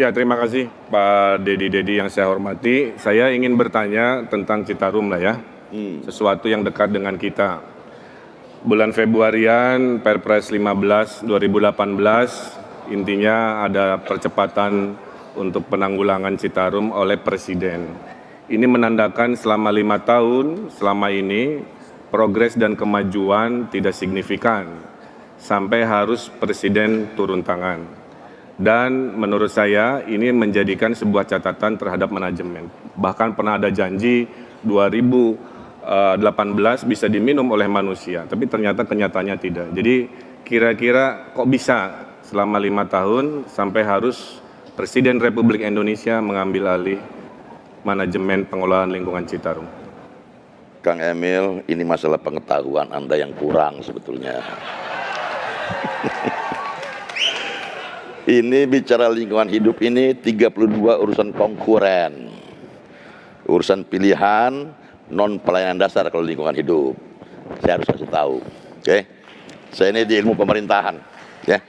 Ya, terima kasih Pak Dedi yang saya hormati. Saya ingin bertanya tentang Citarum lah ya, sesuatu yang dekat dengan kita. Bulan Februarian Perpres 15 2018 intinya ada percepatan untuk penanggulangan Citarum oleh Presiden. Ini menandakan selama 5 tahun selama ini progres dan kemajuan tidak signifikan sampai harus Presiden turun tangan. Dan menurut saya ini menjadikan sebuah catatan terhadap manajemen. Bahkan pernah ada janji 2018 bisa diminum oleh manusia, tapi ternyata kenyataannya tidak. Jadi kira-kira kok bisa selama 5 tahun sampai harus Presiden Republik Indonesia mengambil alih manajemen pengelolaan lingkungan Citarum? Kang Emil, ini masalah pengetahuan Anda yang kurang sebetulnya. Ini bicara lingkungan hidup ini 32 urusan konkuren. Urusan pilihan non pelayanan dasar kalau lingkungan hidup. Saya harus kasih tahu. Oke. Saya ini di ilmu pemerintahan, ya.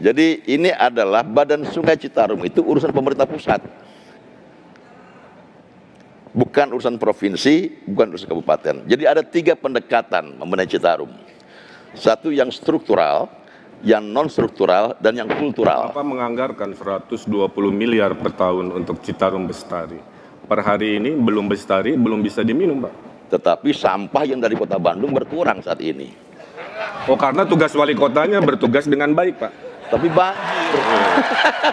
Jadi ini adalah Badan Sungai Citarum itu urusan pemerintah pusat. Bukan urusan provinsi, bukan urusan kabupaten. Jadi ada 3 pendekatan mengenai Citarum. Satu yang struktural, yang non-struktural, dan yang kultural. Bapak menganggarkan 120 miliar per tahun untuk Citarum Bestari. Per hari ini belum bestari, belum bisa diminum, Pak. Tetapi sampah yang dari kota Bandung berkurang saat ini. Oh, karena tugas wali kotanya bertugas dengan baik, Pak. Tapi banjir.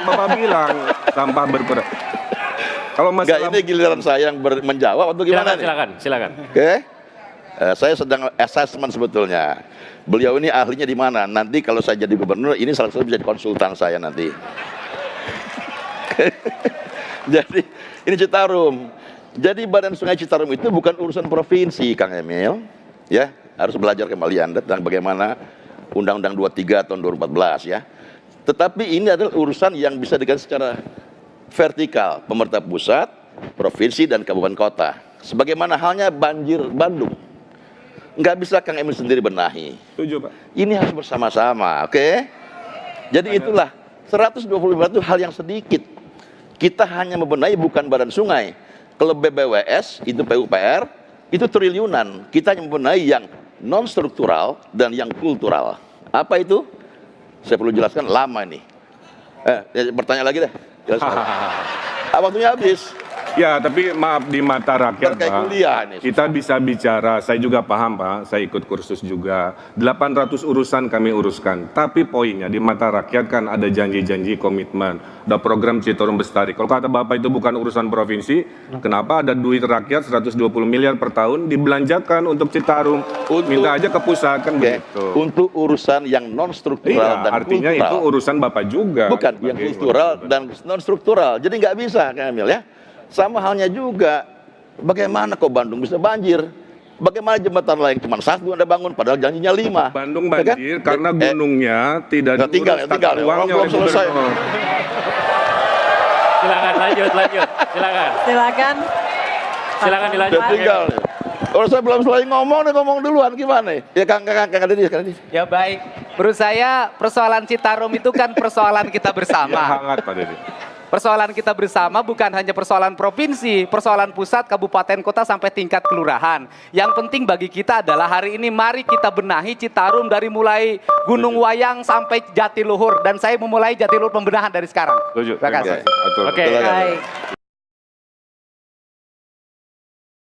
Bapak bilang sampah berkurang. Kalau masalah... Ini giliran saya yang menjawab atau gimana? Silakan. Oke. Saya sedang assessment sebetulnya. Beliau ini ahlinya di mana? Nanti kalau saya jadi gubernur, ini salah satu bisa jadi konsultan saya nanti. Jadi ini Citarum. Jadi Badan Sungai Citarum itu bukan urusan provinsi, Kang Emil. Ya, harus belajar kembali Anda tentang bagaimana Undang-Undang 23 tahun 2014 ya. Tetapi ini adalah urusan yang bisa dilakukan secara vertikal, pemerintah pusat, provinsi dan kabupaten kota. Sebagaimana halnya banjir Bandung. Nggak bisa Kang Emil sendiri benahi. Setuju, Pak. Ini harus bersama-sama, oke? Jadi itulah 125 itu hal yang sedikit. Kita hanya membenahi bukan badan sungai. Kalau BBWS itu PUPR itu triliunan. Kita hanya membenahi yang non struktural dan yang kultural. Apa itu? Saya perlu jelaskan lama ini. Bertanya lagi deh. Waktunya habis. Ya, tapi maaf di mata rakyat, Pak, kita bisa bicara, saya juga paham, Pak, saya ikut kursus juga, 800 urusan kami uruskan, tapi poinnya di mata rakyat kan ada janji-janji komitmen, ada program Citarum Bestari. Kalau kata Bapak itu bukan urusan provinsi, kenapa ada duit rakyat 120 miliar per tahun dibelanjakan untuk Citarum? Minta aja ke pusat, kan begitu. Untuk urusan yang non-struktural dan artinya kultural. Itu urusan Bapak juga. Bukan, yang kultural dan non-struktural, jadi nggak bisa, Kang Emil ya. Sama halnya juga, bagaimana kok Bandung bisa banjir? Bagaimana jembatan lain cuma 1 Anda bangun, padahal janjinya 5. Bandung banjir karena gunungnya tidak tinggal uangnya belum selesai. Silakan lanjut. Silakan dilanjut. Tinggal. Kalau saya belum selesai ngomong duluan gimana? Ya Kang Deddy. Ya baik. Menurut saya persoalan Citarum itu kan persoalan kita bersama. Ya, hangat Pak Deddy. Persoalan kita bersama bukan hanya persoalan provinsi, persoalan pusat, kabupaten, kota, sampai tingkat kelurahan. Yang penting bagi kita adalah hari ini mari kita benahi Citarum dari mulai Gunung Wayang sampai Jatiluhur. Dan saya memulai Jatiluhur pembenahan dari sekarang. Terima kasih. Oke. Baik.